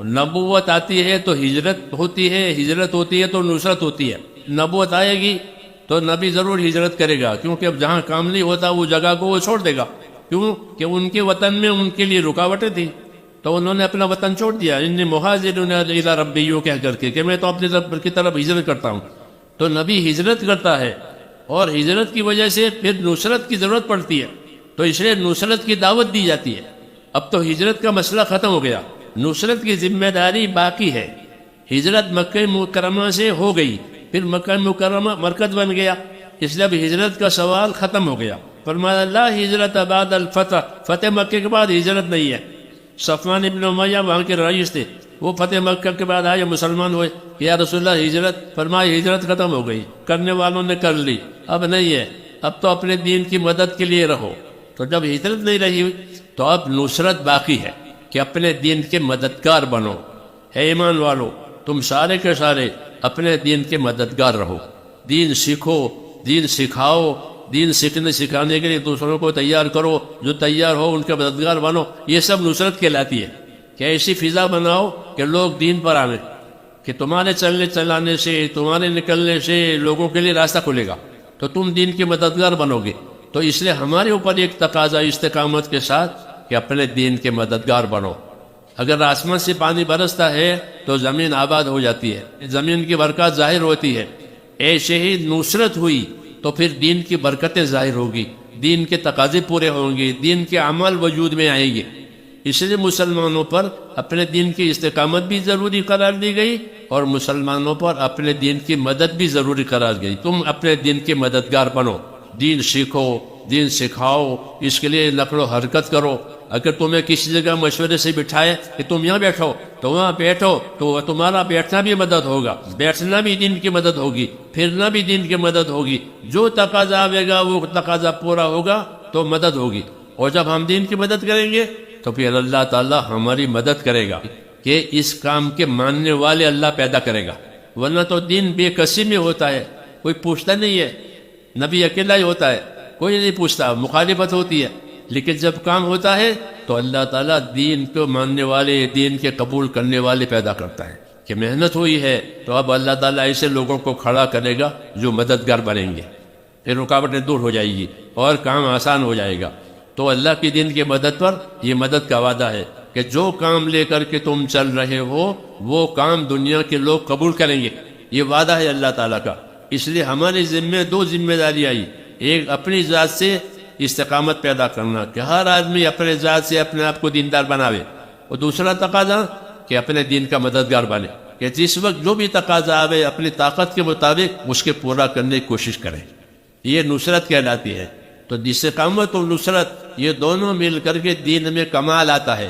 نبوت آتی ہے تو ہجرت ہوتی ہے، ہجرت ہوتی ہے تو نصرت ہوتی ہے۔ نبوت آئے گی تو نبی ضرور ہجرت کرے گا، کیونکہ اب جہاں کام نہیں ہوتا وہ جگہ کو وہ چھوڑ دے گا، کیوں کہ ان کے وطن میں ان کے لیے رکاوٹیں تھیں، تو انہوں نے اپنا وطن چھوڑ دیا۔ انی مہاجر الی ربی، یوں کہہ کر کے کہ میں تو اپنی رب کی طرف ہجرت کرتا ہوں۔ تو نبی ہجرت کرتا ہے، اور ہجرت کی وجہ سے پھر نصرت کی ضرورت پڑتی ہے، تو اس لیے نصرت کی دعوت دی جاتی ہے۔ اب تو ہجرت کا مسئلہ ختم ہو گیا، نصرت کی ذمہ داری باقی ہے۔ ہجرت مکہ مکرمہ سے ہو گئی، پھر مکہ مکرمہ مرکز بن گیا، اس لیے اب ہجرت کا سوال ختم ہو گیا۔ فرمایا لا ہجرت بعد الفتح، فتح مکہ کے بعد ہجرت نہیں ہے۔ صفوان ابن امیہ وہاں کے رئیس تھے، وہ فتح مکہ کے بعد آئے، مسلمان ہوئے، کہ یا رسول اللہ ہجرت، فرمایا ہجرت ختم ہو گئی، کرنے والوں نے کر لی، اب نہیں ہے، اب تو اپنے دین کی مدد کے لیے رہو۔ تو جب ہجرت نہیں رہی تو اب نصرت باقی ہے کہ اپنے دین کے مددگار بنو۔ ہے ایمان والو، تم سارے کے سارے اپنے دین کے مددگار رہو، دین سیکھو، دین سکھاؤ، دین سیکھنے سکھانے کے لیے دوسروں کو تیار کرو، جو تیار ہو ان کے مددگار بنو۔ یہ سب نصرت کہلاتی ہے کہ ایسی فضا بناؤ کہ لوگ دین پر آئیں، کہ تمہارے چلنے چلانے سے، تمہارے نکلنے سے لوگوں کے لیے راستہ کھلے گا، تو تم دین کے مددگار بنو گے۔ تو اس لیے ہمارے اوپر ایک تقاضا استقامت کے ساتھ کہ اپنے دین کے مددگار بنو۔ اگر آسمان سے پانی برستا ہے تو زمین آباد ہو جاتی ہے، زمین کی برکات ظاہر ہوتی ہے۔ ایسے ہی نصرت ہوئی تو پھر دین کی برکتیں ظاہر ہوگی، دین کے تقاضے پورے ہوں گے، دین کے عمل وجود میں آئیں گے۔ اس لیے مسلمانوں پر اپنے دین کی استقامت بھی ضروری قرار دی گئی، اور مسلمانوں پر اپنے دین کی مدد بھی ضروری قرار گئی۔ تم اپنے دین کے مددگار بنو، دین سیکھو، دین سکھاؤ، اس کے لیے نقل و حرکت کرو۔ اگر تمہیں کسی جگہ مشورے سے بٹھائے کہ تم یہاں بیٹھو تو وہاں بیٹھو، تو تمہارا بیٹھنا بھی مدد ہوگا، بیٹھنا بھی دین کی مدد ہوگی، پھرنا بھی دین کی مدد ہوگی۔ جو تقاضا آئے گا وہ تقاضا پورا ہوگا تو مدد ہوگی، اور جب ہم دین کی مدد کریں گے تو پھر اللہ تعالی ہماری مدد کرے گا، کہ اس کام کے ماننے والے اللہ پیدا کرے گا۔ ورنہ تو دین بے کسی میں ہوتا ہے، کوئی پوچھتا نہیں ہے، نبی اکیلا ہی ہوتا ہے، کوئی نہیں پوچھتا، مخالفت ہوتی ہے۔ لیکن جب کام ہوتا ہے تو اللہ تعالیٰ دین کو ماننے والے، دین کے قبول کرنے والے پیدا کرتا ہے، کہ محنت ہوئی ہے تو اب اللہ تعالیٰ ایسے لوگوں کو کھڑا کرے گا جو مددگار بنیں گے، پھر رکاوٹیں دور ہو جائے گی اور کام آسان ہو جائے گا۔ تو اللہ کی دین کی مدد پر یہ مدد کا وعدہ ہے کہ جو کام لے کر کے تم چل رہے ہو وہ کام دنیا کے لوگ قبول کریں گے، یہ وعدہ ہے اللہ تعالیٰ کا۔ اس لیے ہمارے ذمے دو ذمہ داری آئی، ایک اپنی ذات سے استقامت پیدا کرنا کہ ہر آدمی اپنے ذات سے اپنے آپ کو دیندار بناوے، اور دوسرا تقاضا کہ اپنے دین کا مددگار بنے، کہ جس وقت جو بھی تقاضا آوے اپنی طاقت کے مطابق اس کے پورا کرنے کی کوشش کریں۔ یہ نصرت کہلاتی ہے۔ تو استقامت اور نصرت یہ دونوں مل کر کے دین میں کمال آتا ہے۔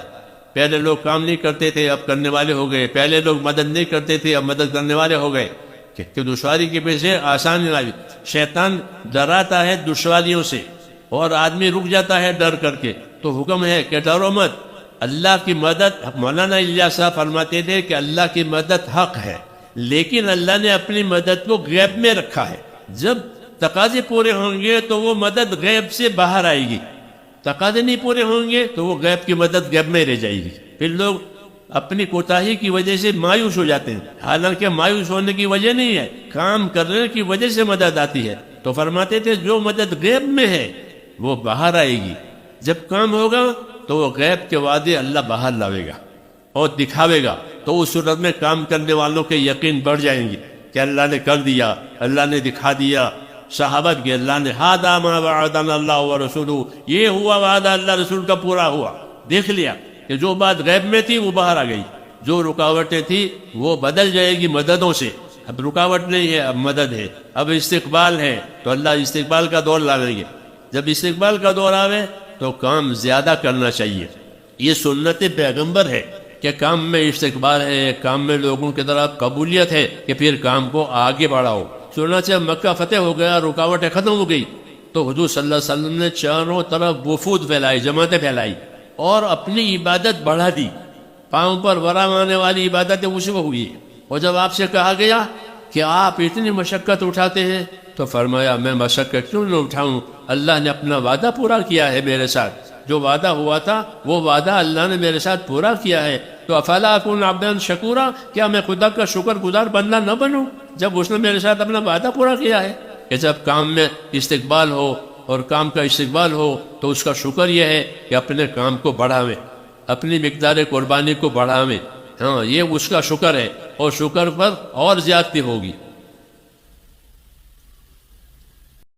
پہلے لوگ کام نہیں کرتے تھے، اب کرنے والے ہو گئے، پہلے لوگ مدد نہیں کرتے تھے، اب مدد کرنے والے ہو گئے، کہ دشواری کے پیچھے آسانی آئی۔ شیطان ڈراتا ہے دشواریوں سے اور آدمی رک جاتا ہے ڈر کر کے، تو حکم ہے کہ ڈرو مت، اللہ کی مدد۔ مولانا الیاس صاحب فرماتے تھے کہ اللہ کی مدد حق ہے، لیکن اللہ نے اپنی مدد کو غیب میں رکھا ہے۔ جب تقاضے پورے ہوں گے تو وہ مدد غیب سے باہر آئے گی، تقاضے نہیں پورے ہوں گے تو وہ غیب کی مدد غیب میں رہ جائے گی۔ پھر لوگ اپنی کوتاہی کی وجہ سے مایوس ہو جاتے ہیں، حالانکہ مایوس ہونے کی وجہ نہیں ہے، کام کرنے کی وجہ سے مدد آتی ہے۔ تو فرماتے تھے جو مدد غیب میں ہے وہ باہر آئے گی، جب کام ہوگا تو وہ غیب کے وعدے اللہ باہر لاوے گا اور دکھاوے گا، تو اس صورت میں کام کرنے والوں کے یقین بڑھ جائیں گے کہ اللہ نے کر دیا، اللہ نے دکھا دیا۔ صحابہ کے اللہ نے ھذا ما وعدنا اللہ ورسولہ، یہ ہوا وعدہ اللہ رسول کا پورا ہوا۔ دیکھ لیا کہ جو بات غیب میں تھی وہ باہر آ گئی، جو رکاوٹیں تھی وہ بدل جائے گی مددوں سے۔ اب رکاوٹ نہیں ہے، اب مدد ہے، اب استقبال ہے، تو اللہ استقبال کا دور لا لیں گے۔ جب استقبال کا دور آوے تو کام زیادہ کرنا چاہیے، یہ سنت پیغمبر ہے کہ کام میں استقبال ہے، کام میں لوگوں کی طرف قبولیت ہے کہ پھر کام کو آگے بڑھاؤ۔ چنانچہ مکہ فتح ہو گیا، رکاوٹیں ختم ہو گئی، تو حضور صلی اللہ علیہ وسلم نے چاروں طرف وفود پھیلائی، جماعتیں پھیلائی، اور اپنی عبادت بڑھا دی۔ پاؤں پر ورم آنے والی عبادتیں اسی کو ہوئی۔ اور جب آپ سے کہا گیا کہ آپ اتنی مشقت اٹھاتے ہیں تو فرمایا میں مشقت کیوں نہ اٹھاؤں، اللہ نے اپنا وعدہ پورا کیا ہے میرے ساتھ۔ جو وعدہ ہوا تھا وہ وعدہ اللہ نے میرے ساتھ پورا کیا ہے، تو افلا اکون عبدا شکورا، کیا میں خدا کا شکر گزار بندہ نہ بنوں جب اس نے میرے ساتھ اپنا وعدہ پورا کیا ہے؟ کہ جب کام میں استقبال ہو اور کام کا استقبال ہو تو اس کا شکر یہ ہے کہ اپنے کام کو بڑھاویں، اپنی مقدار قربانی کو بڑھاویں، ہاں یہ اس کا شکر ہے، اور شکر پر اور زیادتی ہوگی۔